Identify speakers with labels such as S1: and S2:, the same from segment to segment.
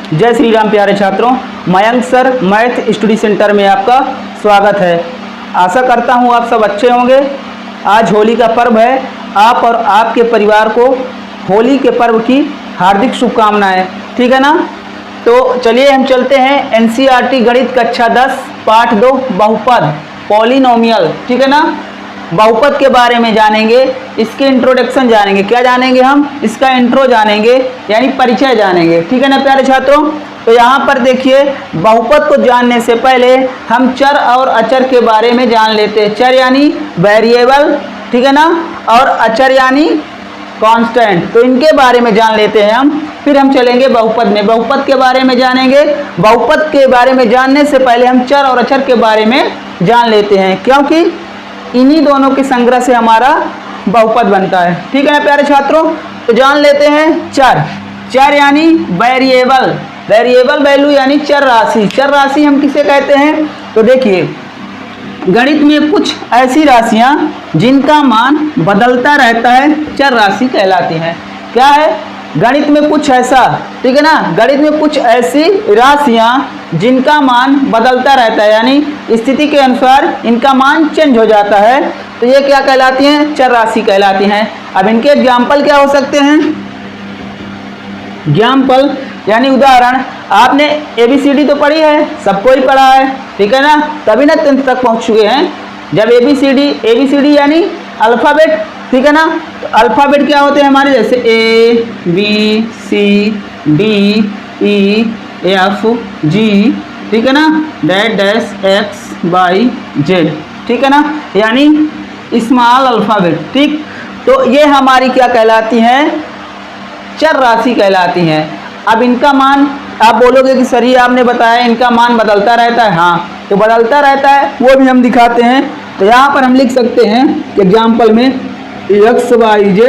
S1: जय श्री राम प्यारे छात्रों, Mayank sir math study centre में आपका स्वागत है। आशा करता हूँ आप सब अच्छे होंगे। आज होली का पर्व है। आप और आपके परिवार को होली के पर्व की हार्दिक शुभकामनाएं। ठीक है ना। तो चलिए हम चलते हैं एनसीईआरटी गणित कक्षा 10 पाठ 2 बहुपद पॉलिनोमियल। ठीक है ना। बहुपद के बारे में जानेंगे, इसके इंट्रोडक्शन जानेंगे। क्या जानेंगे हम? इसका इंट्रो जानेंगे, यानी परिचय जानेंगे। ठीक है ना प्यारे छात्रों। तो यहाँ पर देखिए, बहुपद को जानने से पहले हम चर और अचर के बारे में जान लेते हैं। चर यानी वेरिएबल, ठीक है ना, और अचर यानी कांस्टेंट। तो इनके बारे में जान लेते हैं हम, फिर हम चलेंगे बहुपद में। बहुपद के बारे में जानेंगे। बहुपद के बारे में जानने से पहले हम चर और अचर के बारे में जान लेते हैं, क्योंकि इन्हीं दोनों के संग्रह से हमारा बहुपद बनता है। ठीक है ना प्यारे छात्रों। तो जान लेते हैं चर। चर यानी वेरिएबल, वेरिएबल वैल्यू यानी चर राशि। चर राशि हम किसे कहते हैं? तो देखिए, गणित में कुछ ऐसी राशियां जिनका मान बदलता रहता है चर राशि कहलाती हैं। क्या है? गणित में कुछ ऐसा, ठीक है ना, गणित में कुछ ऐसी राशियां जिनका मान बदलता रहता है, यानी स्थिति के अनुसार इनका मान चेंज हो जाता है, तो ये क्या कहलाती हैं? चर राशि कहलाती हैं। अब इनके एग्जाम्पल क्या हो सकते हैं? एग्जाम्पल यानी उदाहरण। आपने ABCD तो पढ़ी है, सबको ही पढ़ा है, ठीक है ना, तभी ना 10th तक पहुंच चुके हैं। जब ABCD यानी अल्फ़ाबेट, ठीक है ना। तो अल्फ़ाबेट क्या होते हैं हमारे? जैसे ABCDEFG, ठीक है ना, XYZ, ठीक है ना, यानी स्मॉल अल्फ़ाबेट। ठीक, तो ये हमारी क्या कहलाती हैं? चर राशि कहलाती हैं। अब इनका मान, आप बोलोगे कि सर ही आपने बताया इनका मान बदलता रहता है। हाँ, तो बदलता रहता है, वो भी हम दिखाते हैं। तो यहाँ पर हम लिख सकते हैं एग्जाम्पल में XYZ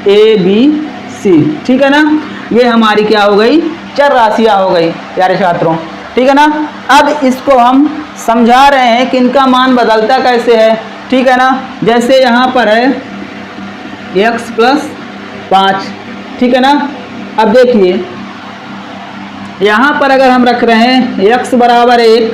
S1: ABC, ठीक है ना। ये हमारी क्या हो गई? चर राशियाँ हो गई प्यारे छात्रों, ठीक है ना। अब इसको हम समझा रहे हैं कि इनका मान बदलता कैसे है, ठीक है ना। जैसे यहाँ पर है x + 5, ठीक है ना। अब देखिए, यहाँ पर अगर हम रख रहे हैं x बराबर 1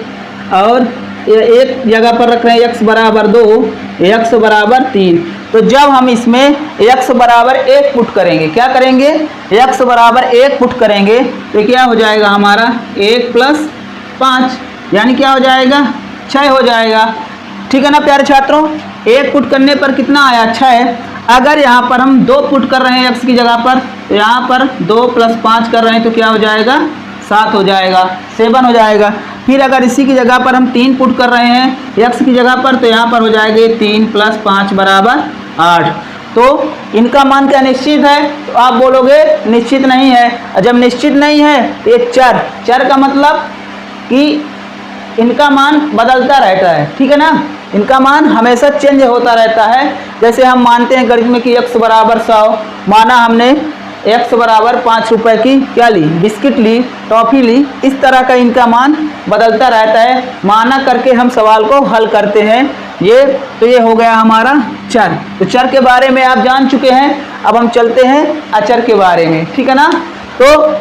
S1: और एक जगह पर रख रहे हैं x बराबर 2, x बराबर 3, तो जब हम इसमें x बराबर 1 पुट करेंगे, क्या करेंगे? x बराबर 1 पुट करेंगे तो क्या हो जाएगा हमारा? 1 + 5 यानी क्या हो जाएगा? 6 हो जाएगा। ठीक है ना प्यारे छात्रों। 1 पुट करने पर कितना आया? 6। अगर यहाँ पर हम 2 पुट कर रहे हैं x की जगह पर, तो यहाँ पर 2 + 5 कर रहे हैं तो क्या हो जाएगा? 7 हो जाएगा, 7 हो जाएगा। फिर अगर इसी की जगह पर हम 3 पुट कर रहे हैं x की जगह पर, तो यहाँ पर हो जाएगा 3 + 5 = 8। तो इनका मान क्या निश्चित है? तो आप बोलोगे निश्चित नहीं है। जब निश्चित नहीं है तो ये चर का मतलब कि इनका मान बदलता रहता है, ठीक है ना। इनका मान हमेशा चेंज होता रहता है। जैसे हम मानते हैं गणित में कि x बराबर 100, माना हमने x बराबर 5 रुपए की क्या ली? बिस्किट ली, टॉफ़ी ली। इस तरह का इनका मान बदलता रहता है, माना करके हम सवाल को हल करते हैं। ये हो गया हमारा चर। तो चर के बारे में आप जान चुके हैं। अब हम चलते हैं अचर के बारे में, ठीक है ना। तो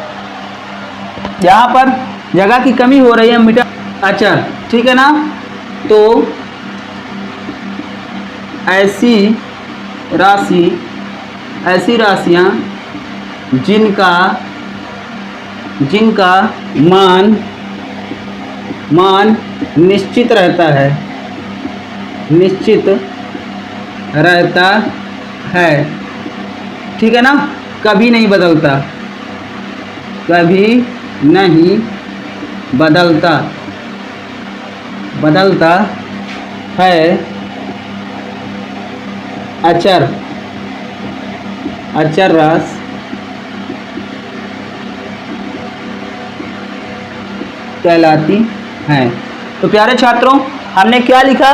S1: यहाँ पर जगह की कमी हो रही है, मिटा अचर, ठीक है ना। तो ऐसी राशियाँ जिनका मान निश्चित रहता है, ठीक है ना, कभी नहीं बदलता है। अचर राशि कहलाती हैं। तो प्यारे छात्रों, हमने क्या लिखा?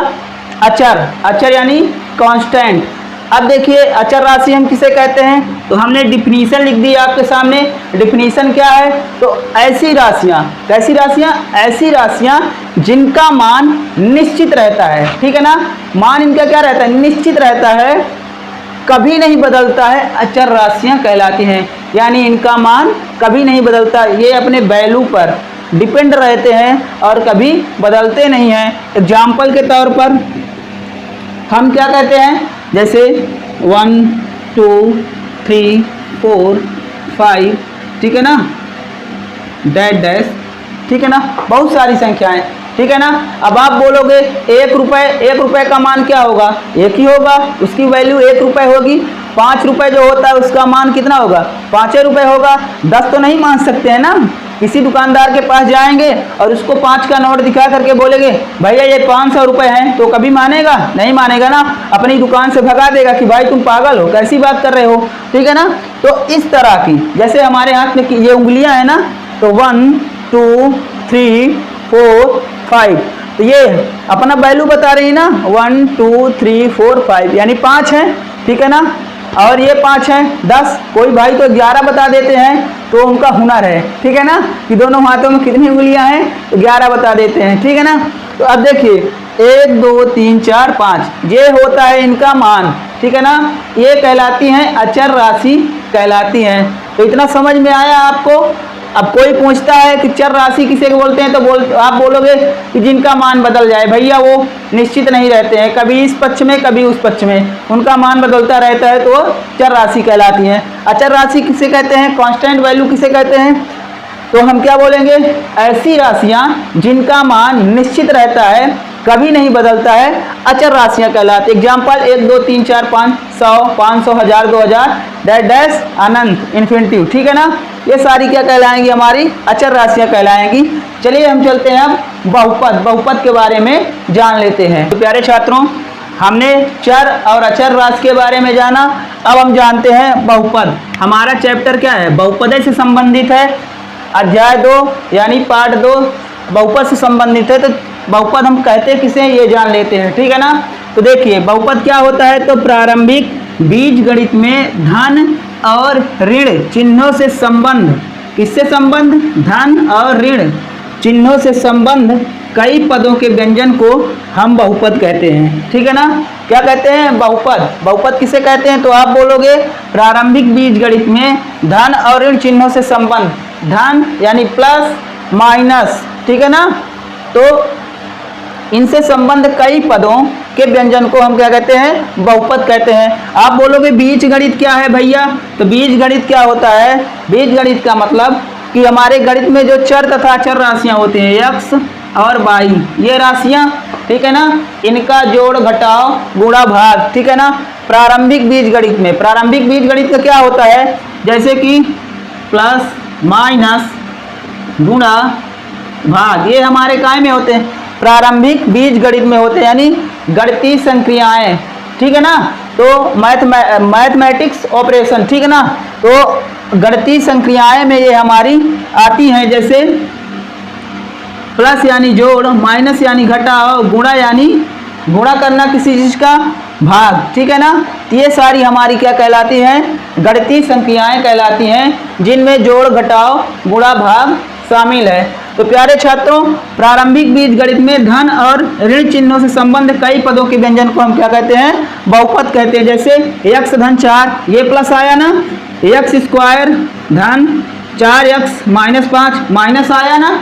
S1: अचर यानी कांस्टेंट। अब देखिए, अचर राशि हम किसे कहते हैं? तो हमने डिफिनीशन लिख दी आपके सामने। डिफिनीशन क्या है? तो ऐसी राशियां, कैसी राशियां? ऐसी राशियां जिनका मान निश्चित रहता है, ठीक है ना। मान इनका क्या रहता है? निश्चित रहता है, कभी नहीं बदलता है, अचर राशियां कहलाती हैं। यानी इनका मान कभी नहीं बदलता, ये अपने वैल्यू पर डिपेंड रहते हैं और कभी बदलते नहीं हैं। एग्जाम्पल के तौर पर हम क्या कहते हैं, जैसे 1 2 3 4 5, ठीक है ना, डैश डैश, ठीक है ना, बहुत सारी संख्याएं, ठीक है ना। अब आप बोलोगे 1 रुपए का मान क्या होगा, एक ही होगा, उसकी वैल्यू 1 रुपए होगी। 5 रुपए जो होता है उसका मान कितना होगा, 5 रुपए होगा। 10 तो नहीं मान सकते हैं ना। किसी दुकानदार के पास जाएंगे और उसको 5 का नोट दिखा करके बोलेंगे भैया ये 500 रुपए हैं, तो कभी मानेगा, नहीं मानेगा ना, अपनी दुकान से भगा देगा कि भाई तुम पागल हो, कैसी बात कर रहे हो, ठीक है ना। तो इस तरह की, जैसे हमारे हाथ में ये उंगलियां हैं ना, तो 1 2 3 4 5, तो ये अपना वैल्यू बता रही है ना, 1 2 3 4 5, यानी 5 है, ठीक है ना। और ये 5 है, 10, कोई भाई तो 11 बता देते हैं, तो उनका हुनर है, ठीक है ना, कि दोनों हाथों में कितनी उंगलियां हैं, तो 11 बता देते हैं, ठीक है ना। तो अब देखिए 1 2 3 4 5, ये होता है इनका मान, ठीक है ना। ये कहलाती हैं अचर राशि कहलाती हैं। तो इतना समझ में आया आपको। अब कोई पूछता है कि चर राशि किसे बोलते हैं, तो आप बोलोगे कि जिनका मान बदल जाए। भैया वो निश्चित नहीं रहते हैं, कभी इस पक्ष में कभी उस पक्ष में, उनका मान बदलता रहता है, तो चर राशि कहलाती हैं। अचर राशि किसे कहते हैं, कांस्टेंट वैल्यू किसे कहते हैं, तो हम क्या बोलेंगे, ऐसी राशियां जिनका मान निश्चित रहता है, कभी नहीं बदलता है, अचर राशियां कहलाती। एग्जाम्पल 1 2 3 4 5, 100 500 1000 2000 डैश डैश अनंत इन्फिनिटिव, ठीक है ना। ये सारी क्या कहलाएंगी, हमारी अचर राशियां कहलाएंगी। चलिए हम चलते हैं अब बहुपद, बहुपद के बारे में जान लेते हैं। तो प्यारे छात्रों, हमने चर और अचर राशि के बारे में जाना, अब हम जानते हैं बहुपद। हमारा चैप्टर क्या है, बहुपद से संबंधित है। अध्याय 2 यानी पार्ट 2 बहुपद से संबंधित है। तो बहुपद हम कहते हैं किसे, ये जान लेते हैं, ठीक है ना। तो देखिए बहुपद क्या होता है, तो प्रारंभिक बीज गणित में धन और ऋण चिन्हों से संबंध, किससे संबंध, धन और ऋण चिन्हों से संबंध कई पदों के व्यंजन को हम बहुपद कहते हैं, ठीक है ना। क्या कहते हैं, बहुपद। बहुपद किसे कहते हैं, तो आप बोलोगे प्रारंभिक बीज गणित में धन और ऋण चिन्हों से संबंध, धन यानी प्लस माइनस, ठीक है ना, तो इनसे संबंध कई पदों के व्यंजन को हम क्या कहते हैं, बहुपद कहते हैं। आप बोलोगे बीज गणित क्या है भैया, तो बीज गणित क्या होता है, बीज गणित का मतलब कि हमारे गणित में जो चर तथा अचर राशियां होती हैं, x और y, ये राशियां, ठीक है ना, इनका जोड़ घटाव गुणा भाग, ठीक है ना। प्रारंभिक बीज गणित में, प्रारंभिक बीज गणित का क्या होता है, जैसे कि प्लस माइनस गुणा भाग, ये हमारे काय में होते हैं, प्रारंभिक बीज गणित में होते हैं, यानी गणितीय संक्रियाएं, ठीक है ना। तो मैथमेटिक्स ऑपरेशन, ठीक है ना, तो गणितीय संक्रियाएं में ये हमारी आती हैं, जैसे प्लस यानी जोड़, माइनस यानी घटाव, गुणा यानी गुणा करना किसी चीज का भाग, ठीक है ना। तो ये सारी हमारी क्या कहलाती हैं, गणितीय संक्रियाएं कहलाती हैं, जिनमें जोड़ घटाव गुणा भाग शामिल है। तो प्यारे छात्रों, प्रारंभिक बीज गणित में धन और ऋण चिन्हों से संबंध कई पदों के व्यंजन को हम क्या कहते हैं, बहुपद कहते हैं। जैसे x धन 4, ये प्लस आया ना, x स्क्वायर धन 4x माइनस 5 माइनस आया ना,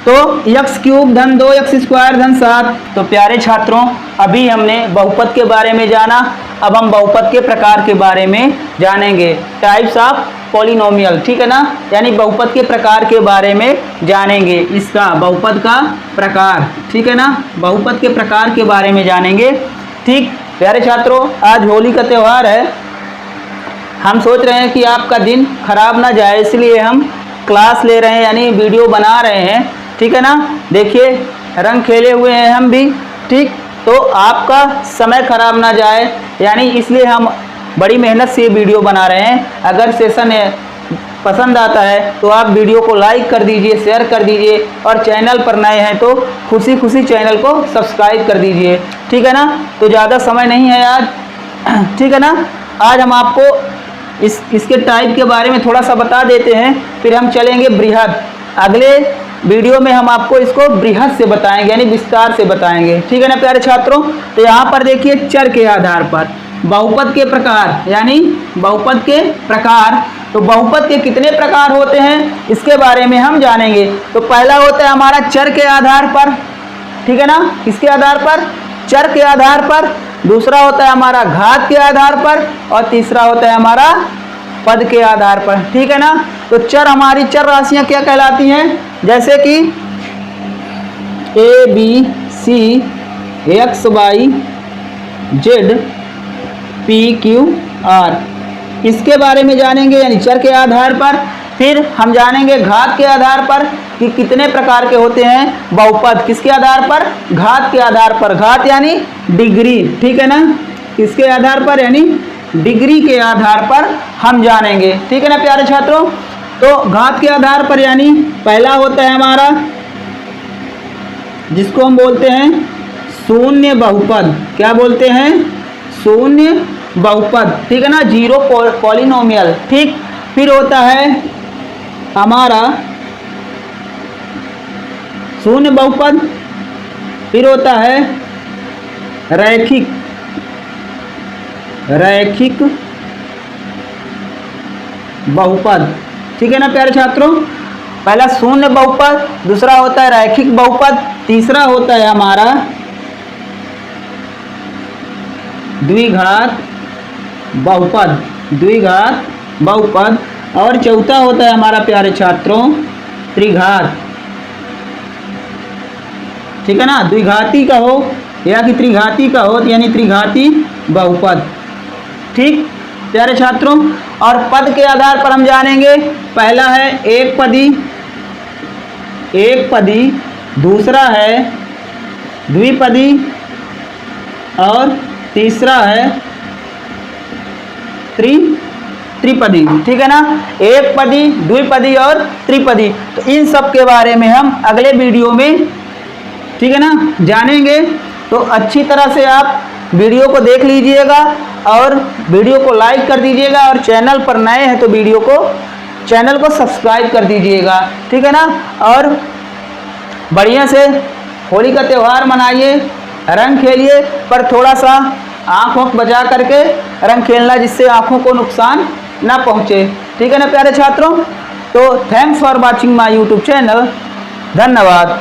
S1: तो x क्यूब धन 2x स्क्वायर धन 7। तो प्यारे छात्रों, अभी हमने बहुपद के बारे में जाना, अब हम बहुपद के प्रकार के बारे में जानेंगे, टाइप्स ऑफ पॉलिनोमियल, ठीक है ना, यानी बहुपद के प्रकार के बारे में जानेंगे, इसका बहुपद का प्रकार, ठीक है ना, बहुपद के प्रकार के बारे में जानेंगे। ठीक प्यारे छात्रों, आज होली का त्यौहार है, हम सोच रहे हैं कि आपका दिन खराब ना जाए, इसलिए हम क्लास ले रहे हैं, यानी वीडियो बना रहे हैं, ठीक है ना। देखिए रंग खेले हुए हैं हम भी, ठीक, तो आपका समय खराब ना जाए, यानी इसलिए हम बड़ी मेहनत से वीडियो बना रहे हैं। अगर सेशन पसंद आता है तो आप वीडियो को लाइक कर दीजिए, शेयर कर दीजिए, और चैनल पर नए हैं तो खुशी खुशी चैनल को सब्सक्राइब कर दीजिए, ठीक है ना। तो ज़्यादा समय नहीं है आज, ठीक है ना। आज हम आपको इसके टाइप के बारे में थोड़ा सा बता देते हैं, फिर हम चलेंगे बृहद। अगले वीडियो में हम आपको इसको बृहद से बताएंगे, यानी विस्तार से बताएंगे, ठीक है ना प्यारे छात्रों। तो यहाँ पर देखिए चर के आधार पर बहुपद के प्रकार, यानी बहुपद के प्रकार तो बहुपद के कितने प्रकार होते हैं इसके बारे में हम जानेंगे। तो पहला होता है हमारा चर के आधार पर, ठीक है ना, किसके आधार पर, चर के आधार पर। दूसरा होता है हमारा घात के आधार पर और तीसरा होता है हमारा पद के आधार पर, ठीक है ना। तो चर, हमारी चर राशियां क्या कहलाती हैं, जैसे कि A B C X Y Z P Q R, इसके बारे में जानेंगे, यानी चर के आधार पर। फिर हम जानेंगे घात के आधार पर कि कितने प्रकार के होते हैं बहुपद, किसके आधार पर, घात के आधार पर। घात यानी डिग्री, ठीक है ना, किसके आधार पर, यानी डिग्री के आधार पर हम जानेंगे, ठीक है ना प्यारे छात्रों। तो घात के आधार पर यानी पहला होता है हमारा जिसको हम बोलते हैं शून्य बहुपद, क्या बोलते हैं, शून्य बहुपद, ठीक है ना, जीरो पॉलिनोमियल, ठीक। फिर होता है हमारा शून्य बहुपद, फिर होता है रैखिक बहुपद, ठीक है ना प्यारे छात्रों। पहला शून्य बहुपद, दूसरा होता है रैखिक बहुपद, तीसरा होता है हमारा द्विघात बहुपद और चौथा होता है हमारा प्यारे छात्रों त्रिघात, ठीक है ना, द्विघाती का हो या कि त्रिघाती का हो, यानी त्रिघाती बहुपद, ठीक प्यारे छात्रों। और पद के आधार पर हम जानेंगे, पहला है एक पदी, दूसरा है द्विपदी और तीसरा है त्रिपदी, ठीक है ना, एक पदी, द्विपदी और त्रिपदी। तो इन सब के बारे में हम अगले वीडियो में, ठीक है ना, जानेंगे। तो अच्छी तरह से आप वीडियो को देख लीजिएगा और वीडियो को लाइक कर दीजिएगा और चैनल पर नए हैं तो चैनल को सब्सक्राइब कर दीजिएगा, ठीक है ना। और बढ़िया से होली का त्यौहार मनाइए, रंग खेलिए, पर थोड़ा सा आँख बचा करके रंग खेलना जिससे आँखों को नुकसान ना पहुँचे, ठीक है ना प्यारे छात्रों। तो thanks for watching my YouTube channel, धन्यवाद।